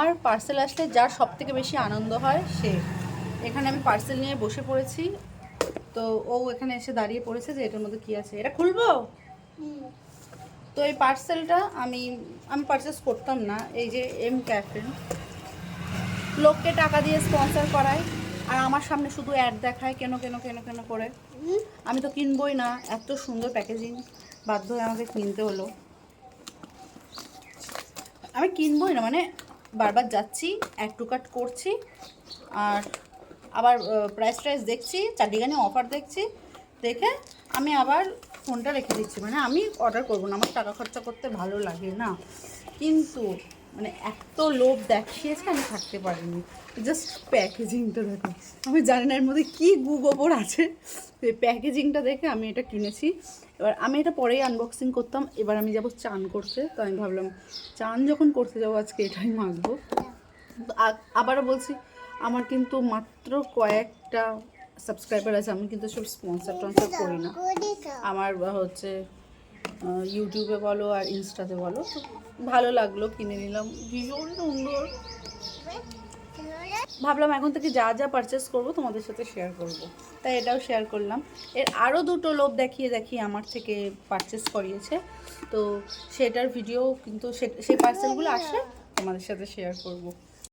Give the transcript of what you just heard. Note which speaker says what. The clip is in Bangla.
Speaker 1: আমার পার্সেল আসলে যার সব থেকে বেশি আনন্দ হয় সে। এখানে আমি পার্সেল নিয়ে বসে পড়েছি, তো ও এখানে এসে দাঁড়িয়ে পড়েছে যে এটার মধ্যে কি আছে, এটা খুলবো। তো এই পার্সেলটা আমি পারচেস করতাম না, এই যে এম ক্যাফে লোককে টাকা দিয়ে স্পন্সর করায়, আর আমার সামনে শুধু অ্যাড দেখায় কেন কেন কেন কেন করে। আমি তো কিনবই না, এত সুন্দর প্যাকেজিং, বাধ্য হয়ে আমাকে কিনতে হলো। আমি কিনবই না মানে বারবার যাচ্ছি, অ্যাড টু কার্ট করছি, আর আবার প্রাইস দেখছি, চারদিগানি অফার দেখছি, দেখে আমি আবার ফোনটা রেখে দিচ্ছি। মানে আমি অর্ডার করবো না, আমার টাকা খরচা করতে ভালো লাগে না, কিন্তু মানে এত লোভ দেখিয়েছে আমি থাকতে পারিনি। জাস্ট প্যাকেজিংটা দেখো, আমি জানি না এর মধ্যে কী গু গোবর আছে, তো এই প্যাকেজিংটা দেখে আমি এটা কিনেছি। এবার আমি এটা পরেই আনবক্সিং করতাম, এবার আমি যাবো চান করতে, তো আমি ভাবলাম চান যখন করতে যাবো আজকে এটাই মাখবো। আবারও বলছি, আমার কিন্তু মাত্র কয়েকটা সাবস্ক্রাইবার আছে, আমি কিন্তু সব স্পন্সর টন্সর করি না। আমার হচ্ছে ইউটিউবে বলো আর ইনস্টাতে বলো, তো ভালো লাগলো কিনে নিলাম, ভীষণ সুন্দর। ভাবলাম এখন থেকে যা যা পারচেস করবো তোমাদের সাথে শেয়ার করব, তাই এটাও শেয়ার করলাম। এর আরও দুটো লোভ দেখিয়ে আমার থেকে পারচেস করিয়েছে, তো সেটার ভিডিও কিন্তু সেই পার্সেলগুলো আসলে তোমাদের সাথে শেয়ার করব।